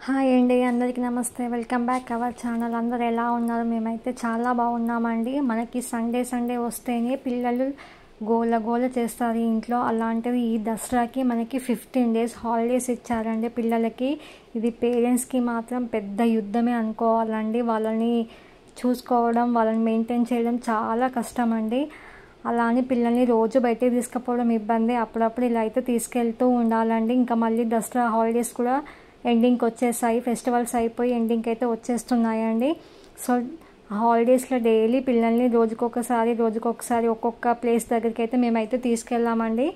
Hi అండి, అందరికీ నమస్తే. Welcome back our channel. అందరు ఎలా ఉన్నారు? మేమైతే చాలా బాగున్నామండి. మనకి సండే వస్తేనే పిల్లలు గోల చేస్తారు ఇంట్లో. అలాంటిది ఈ దసరాకి మనకి 15 days హాలిడేస్ ఇచ్చారండి పిల్లలకి. ఇది పేరెంట్స్కి మాత్రం పెద్ద యుద్ధమే అనుకోవాలండి. వాళ్ళని చూసుకోవడం, వాళ్ళని మెయింటైన్ చేయడం చాలా కష్టం అండి. అలా అని పిల్లల్ని రోజు బయటకు తీసుకుపోవడం ఇబ్బంది. అప్పుడప్పుడు ఇలా అయితే తీసుకెళ్తూ ఉండాలండి. ఇంకా మళ్ళీ దసరా హాలిడేస్ కూడా ఎండింగ్కి వచ్చేసాయి. ఫెస్టివల్స్ అయిపోయి ఎండింగ్కి అయితే వచ్చేస్తున్నాయండి. సో హాలిడేస్లో డైలీ పిల్లల్ని రోజుకొకసారి ఒక్కొక్క ప్లేస్ దగ్గరికి అయితే మేమైతే తీసుకెళ్ళామండి.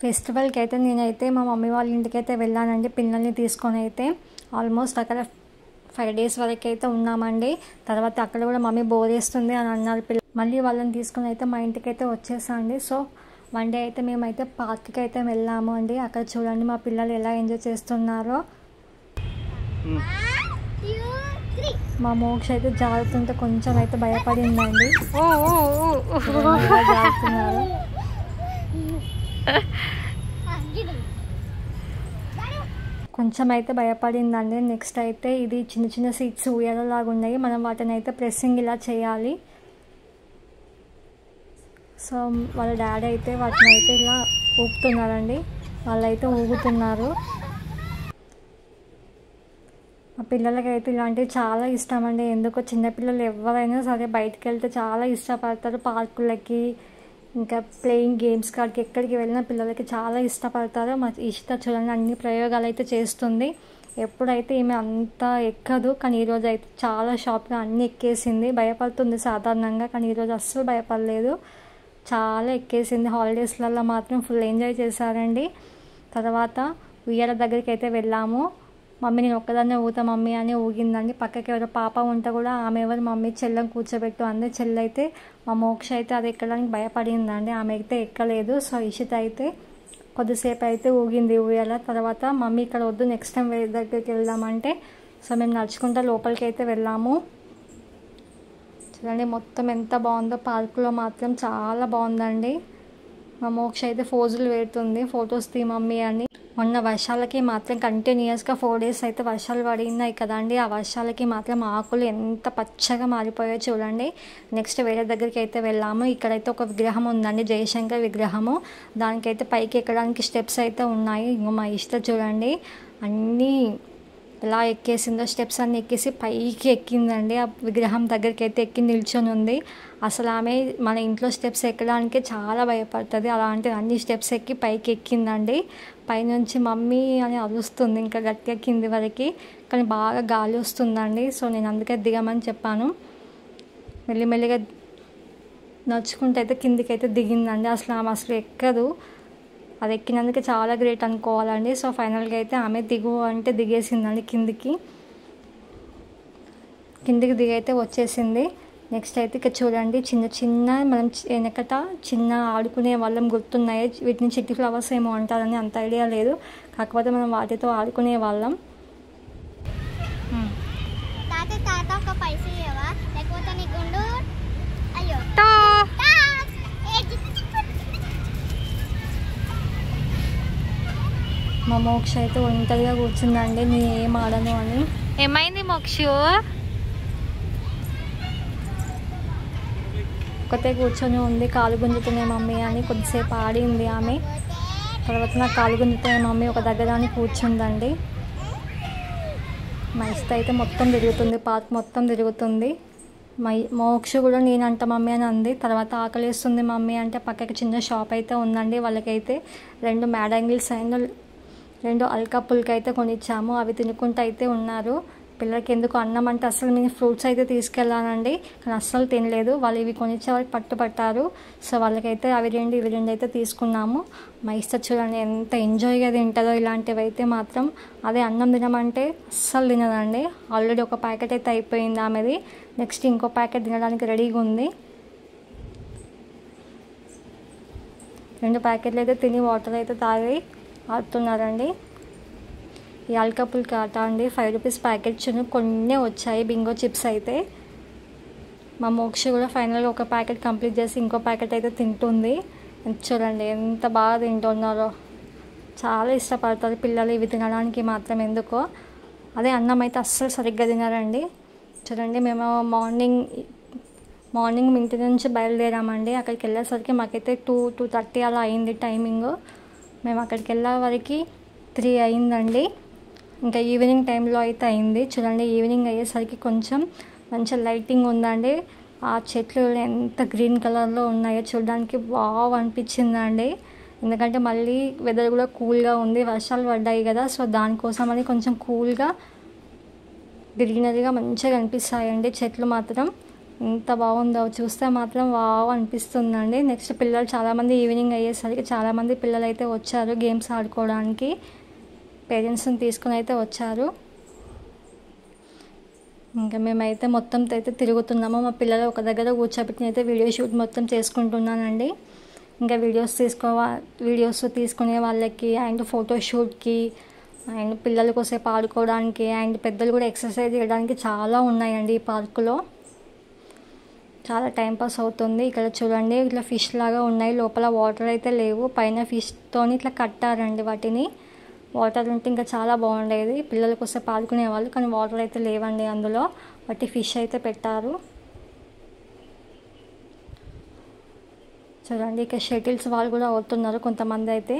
ఫెస్టివల్కి అయితే నేనైతే మా మమ్మీ వాళ్ళ ఇంటికి అయితే వెళ్ళానండి పిల్లల్ని తీసుకొని. అయితే ఆల్మోస్ట్ అక్కడ 5 days వరకు అయితే ఉన్నామండి. తర్వాత అక్కడ కూడా మమ్మీ బోర్ వేస్తుంది అని అన్నారు. మళ్ళీ వాళ్ళని తీసుకొని అయితే మా ఇంటికి అయితే వచ్చేసాండి. సో వన్ డే అయితే మేమైతే పార్క్కి అయితే వెళ్ళాము అండి. అక్కడ చూడండి మా పిల్లలు ఎలా ఎంజాయ్ చేస్తున్నారో. మా మోక్ష అయితే జారుతుంటే కొంచెం అయితే భయపడిందండి. జారుతున్నారు. కొంచెం అయితే భయపడిందండి. నెక్స్ట్ అయితే ఇది చిన్న సీట్స్ ఉయ్యాలలాగా ఉన్నాయి. మనం వాటిని అయితే ప్రెస్సింగ్ ఇలా చేయాలి. సో వాళ్ళ డాడీ అయితే వాటిని అయితే ఇలా ఊపుతున్నారండి. వాళ్ళైతే ఊగుతున్నారు. మా పిల్లలకైతే ఇలాంటివి చాలా ఇష్టం అండి. ఎందుకో చిన్నపిల్లలు ఎవరైనా సరే బయటకు వెళ్తే చాలా ఇష్టపడతారు. పార్కులకి, ఇంకా ప్లేయింగ్ గేమ్స్ కాడికి ఎక్కడికి వెళ్ళినా పిల్లలకి చాలా ఇష్టపడతారు. మా ఇష్ట చూడండి అన్ని ప్రయోగాలు అయితే చేస్తుంది. ఎప్పుడైతే ఈమె అంతా ఎక్కదు, కానీ ఈరోజు అయితే చాలా షాప్గా అన్నీ ఎక్కేసింది. భయపడుతుంది సాధారణంగా, కానీ ఈరోజు అస్సలు భయపడలేదు. చాలా ఎక్కేసింది. హాలిడేస్లలో మాత్రం ఫుల్ ఎంజాయ్ చేశారండి. తర్వాత ఉయ్యాల దగ్గరికి అయితే వెళ్ళాము. మమ్మీ నేను ఒక్కదాన్నే ఊగుతా మమ్మీ అని ఊగిందండి. పక్కకి ఎవరో పాప ఉంటే కూడా ఆమె ఎవరు మమ్మీ చెల్లని కూర్చోబెట్టు అంది. చెల్లి అయితే మా మోక్ష అయితే అది ఎక్కడానికి భయపడిందండి. ఆమె అయితే ఎక్కలేదు. సో ఇషిత అయితే కొద్దిసేపు అయితే ఊగింది ఉయ్యాల. తర్వాత మమ్మీ ఇక్కడ వద్దు, నెక్స్ట్ టైం వేరే దగ్గరికి వెళ్దామంటే సో మేము నడుచుకుంటా లోపలికి అయితే వెళ్ళాము. చూడండి మొత్తం ఎంత బాగుందో. పార్కులో మాత్రం చాలా బాగుందండి. మా మోక్ష అయితే ఫోజులు పెడుతుంది, ఫొటోస్ తీ మమ్మీ అని. మొన్న వర్షాలకి మాత్రం కంటిన్యూస్గా 4 days అయితే వర్షాలు పడినాయి కదండి. ఆ వర్షాలకి మాత్రం ఆకులు ఎంత పచ్చగా మారిపోయాయో చూడండి. నెక్స్ట్ వేరే దగ్గరికి అయితే వెళ్ళాము. ఇక్కడైతే ఒక విగ్రహం ఉందండి, జయశంకర్ విగ్రహము. దానికైతే పైకి ఎక్కడానికి స్టెప్స్ అయితే ఉన్నాయి. ఇంకో మా ఇష్టం చూడండి అన్నీ ఎలా ఎక్కేసిందో. స్టెప్స్ అన్నీ ఎక్కేసి పైకి ఎక్కిందండి. ఆ విగ్రహం దగ్గరికి అయితే ఎక్కి నిల్చొని ఉంది. అసలు ఆమె మన ఇంట్లో స్టెప్స్ ఎక్కడానికి చాలా భయపడుతుంది. అలాంటి అన్ని స్టెప్స్ ఎక్కి పైకి ఎక్కిందండి. పైనుంచి మమ్మీ అని అరుస్తుంది ఇంకా గట్టిగా కింది వరకు, కానీ బాగా గాలి వస్తుందండి. సో నేను అందుకే దిగమని చెప్పాను. మెల్లిమెల్లిగా నడుచుకుంటూ అయితే కిందికి దిగిందండి. అసలు ఎక్కదు. అది ఎక్కినందుకు చాలా గ్రేట్ అనుకోవాలండి. సో ఫైనల్గా అయితే ఆమె దిగు అంటే దిగేసిందండి. కిందికి దిగైతే వచ్చేసింది. నెక్స్ట్ అయితే ఇక్కడ చూడండి చిన్న మనం వెనకట చిన్న ఆడుకునే వాళ్ళం గుర్తున్నాయి. వీటిని చిట్టి ఫ్లవర్స్ ఏమో అంటారని అంత ఐడియా లేదు. కాకపోతే మనం వాటితో ఆడుకునే వాళ్ళం. మా మోక్ష అయితే ఒంటరిగా కూర్చుందండి, నేను ఏం ఆడను అని. ఏమైంది మోక్షు? ఒకతే కూర్చొని ఉంది. కాలు గుంజుతున్నాయి మమ్మీ అని కొద్దిసేపు ఆడింది ఆమె. తర్వాత నాకు కాలు గుంజుతున్నాయి మమ్మీ ఒక దగ్గర అని కూర్చుందండి. మా ఇష్ట అయితే మొత్తం తిరుగుతుంది, పార్క్ మొత్తం తిరుగుతుంది. మోక్ష కూడా నేనంట మమ్మీ అని అంది. తర్వాత ఆకలిస్తుంది మమ్మీ అంటే పక్కకి చిన్న షాప్ అయితే ఉందండి. వాళ్ళకైతే 2 మ్యాడంగిల్స్ అయిన 2 అల్కా పుల్కి అయితే కొనిచ్చాము. అవి తినుకుంటూ అయితే ఉన్నారు. పిల్లలకి ఎందుకు అన్నం అంటే అసలు నేను ఫ్రూట్స్ అయితే తీసుకెళ్ళానండి, కానీ అస్సలు తినలేదు. వాళ్ళు ఇవి కొనిచ్చే వాళ్ళకి పట్టుపట్టారు. సో వాళ్ళకైతే అవి 2 అయితే తీసుకున్నాము. మా ఇష్ట చూడండి ఎంత ఎంజాయ్గా తింటుందో. ఇలాంటివి అయితే మాత్రం అదే అన్నం తినమంటే అస్సలు తినదండి. ఆల్రెడీ ఒక ప్యాకెట్ అయితే అయిపోయింది ఆమెది. నెక్స్ట్ ఇంకో ప్యాకెట్ తినడానికి రెడీగా ఉంది. 2 ప్యాకెట్లు అయితే తిని వాటర్ అయితే తాగి ఆడుతున్నారండి. ఈ అల్కా పుల్కి ఆట అండి. 5 rupees ప్యాకెట్ కొన్ని వచ్చాయి బింగో చిప్స్ అయితే. మా మోక్ష కూడా ఫైనల్గా ఒక ప్యాకెట్ కంప్లీట్ చేసి ఇంకో ప్యాకెట్ అయితే తింటుంది. చూడండి ఎంత బాగా తింటున్నారో. చాలా ఇష్టపడతారు పిల్లలు ఇవి తినడానికి మాత్రం. ఎందుకో అదే అన్నం అయితే అస్సలు సరిగ్గా తినారండి. చూడండి, మేము మార్నింగ్ ఇంటి నుంచి బయలుదేరామండి. అక్కడికి వెళ్ళేసరికి మాకైతే 2:30 అలా అయింది టైమింగ్. మేము అక్కడికి వెళ్ళే వరకు 3 అయిందండి. ఇంకా ఈవినింగ్ టైంలో అయితే అయింది. చూడండి, ఈవినింగ్ అయ్యేసరికి కొంచెం మంచి లైటింగ్ ఉందండి. ఆ చెట్లు ఎంత గ్రీన్ కలర్లో ఉన్నాయో చూడడానికి బాగా అనిపించిందండి. ఎందుకంటే మళ్ళీ వెదర్ కూడా కూల్గా ఉంది, వర్షాలు పడ్డాయి కదా, సో దానికోసం అని కొంచెం కూల్గా గ్రీనరీగా మంచిగా కనిపిస్తాయండి చెట్లు మాత్రం. ఎంత బాగుందో చూస్తే మాత్రం వావ్ అనిపిస్తుందండి. నెక్స్ట్ పిల్లలు చాలామంది ఈవినింగ్ అయ్యేసరికి చాలామంది పిల్లలు అయితే వచ్చారు గేమ్స్ ఆడుకోవడానికి. పేరెంట్స్ని తీసుకుని అయితే వచ్చారు. ఇంకా మేమైతే మొత్తం అయితే తిరుగుతున్నాము. మా పిల్లలు ఒక దగ్గర కూర్చోబెట్టి అయితే వీడియో షూట్ మొత్తం చేసుకుంటున్నానండి. ఇంకా వీడియోస్ తీసుకునే వాళ్ళకి అండ్ ఫోటోషూట్కి అండ్ పిల్లల కోసేపు ఆడుకోవడానికి అండ్ పెద్దలు కూడా ఎక్సర్సైజ్ చేయడానికి చాలా ఉన్నాయండి ఈ పార్కులో. చాలా టైంపాస్ అవుతుంది. ఇక్కడ చూడండి, ఇట్లా ఫిష్ లాగా ఉన్నాయి. లోపల వాటర్ అయితే లేవు. పైన ఫిష్తోని ఇట్లా కట్టారండి వాటిని. వాటర్ ఉంటే ఇంకా చాలా బాగుండేది, పిల్లల కోసం ఆడుకునేవాళ్ళు. కానీ వాటర్ అయితే లేవండి అందులో. వాటి ఫిష్ అయితే పెట్టారు. చూడండి, ఇక షటిల్స్ వాళ్ళు కూడా ఆడుతున్నారు కొంతమంది అయితే.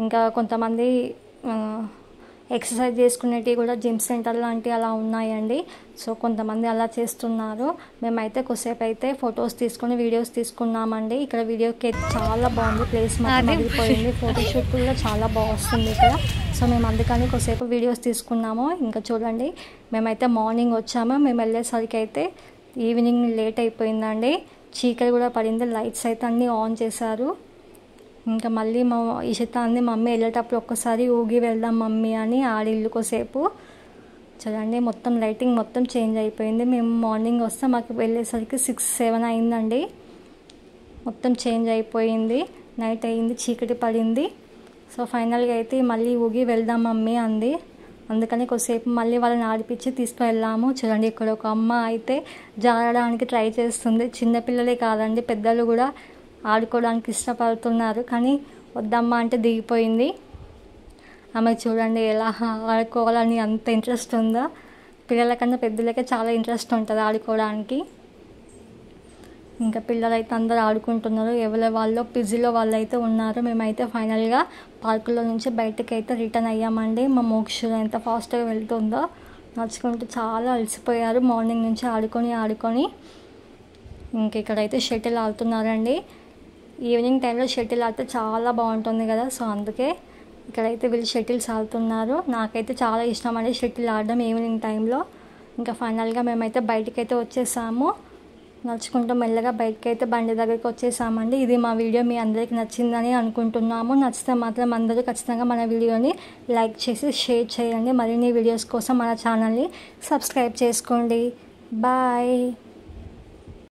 ఇంకా కొంతమంది ఎక్సర్సైజ్ చేసుకునేటివి కూడా జిమ్ సెంటర్ లాంటివి అలా ఉన్నాయండి. సో కొంతమంది అలా చేస్తున్నారు. మేమైతే కొద్దిసేపు అయితే ఫొటోస్ తీసుకొని వీడియోస్ తీసుకున్నామండి. ఇక్కడ వీడియోకి చాలా బాగుంది, ప్లేస్ మాత్రం అదిరిపోయింది. ఫోటోషూట్ కూడా చాలా బాగుంది ఇక్కడ. సో మేము అందుకని కొద్దిసేపు వీడియోస్ తీసుకున్నాము. ఇంకా చూడండి, మేమైతే మార్నింగ్ వచ్చాము. మేము వెళ్ళేసరికి అయితే ఈవినింగ్ లేట్ అయిపోయిందండి. చీకటి కూడా పడింది. లైట్స్ అయితే అన్నీ ఆన్ చేశారు. ఇంకా మళ్ళీ మా ఇషిత అంది, మమ్మీ వెళ్ళేటప్పుడు ఒక్కసారి ఊగి వెళ్దాం మమ్మీ అని ఆడిల్లు కోసేపు. చూడండి, మొత్తం లైటింగ్ మొత్తం చేంజ్ అయిపోయింది. మేము మార్నింగ్ వస్తే మాకు వెళ్ళేసరికి 6-7 అయిందండి. మొత్తం చేంజ్ అయిపోయింది. నైట్ అయింది, చీకటి పడింది. సో ఫైనల్గా అయితే మళ్ళీ ఊగి వెళ్దాం మమ్మీ అంది. అందుకని కొద్దిసేపు మళ్ళీ వాళ్ళని ఆడిపించి తీసుకువెళ్ళాము. చూడండి, ఇక్కడ ఒక అమ్మ అయితే జారడానికి ట్రై చేస్తుంది. చిన్నపిల్లలే కాదండి, పెద్దలు కూడా ఆడుకోవడానికి ఇష్టపడుతున్నారు. కానీ వద్దమ్మా అంటే దిగిపోయింది. ఆమెకు చూడండి ఎలా ఆడుకోవాలని అంత ఇంట్రెస్ట్ ఉందో. పిల్లలకన్నా పెద్దలకే చాలా ఇంట్రెస్ట్ ఉంటుంది ఆడుకోవడానికి. ఇంకా పిల్లలు అయితే అందరూ ఆడుకుంటున్నారు. ఎవరి వాళ్ళు పిజ్జీలో వాళ్ళు అయితే ఉన్నారు. మేమైతే ఫైనల్గా పార్కులో నుంచి బయటకు అయితే రిటర్న్ అయ్యామండి. మా మోక్ష ఎంత ఫాస్ట్గా వెళ్తుందో నడుచుకుంటూ చాలా అలసిపోయారు మార్నింగ్ నుంచి ఆడుకొని. ఇంక ఇక్కడైతే షటిల్ ఆడుతున్నారండి. ఈవినింగ్ టైంలో షటిల్ ఆడితే చాలా బాగుంటుంది కదా, సో అందుకే ఇక్కడైతే వీళ్ళు షటిల్స్ ఆడుతున్నారు. నాకైతే చాలా ఇష్టం అండి షటిల్ ఆడడం ఈవినింగ్ టైంలో. ఇంకా ఫైనల్గా మేమైతే బయటికి అయితే వచ్చేసాము. నడుచుకుంటూ మెల్లగా బయటకి అయితే బండి దగ్గరికి వచ్చేసామండి. ఇది మా వీడియో మీ అందరికీ నచ్చిందని అనుకుంటున్నాము. నచ్చితే మాత్రం అందరూ ఖచ్చితంగా మన వీడియోని లైక్ చేసి షేర్ చేయండి. మరిన్ని వీడియోస్ కోసం మన ఛానల్ని సబ్స్క్రైబ్ చేసుకోండి. బాయ్.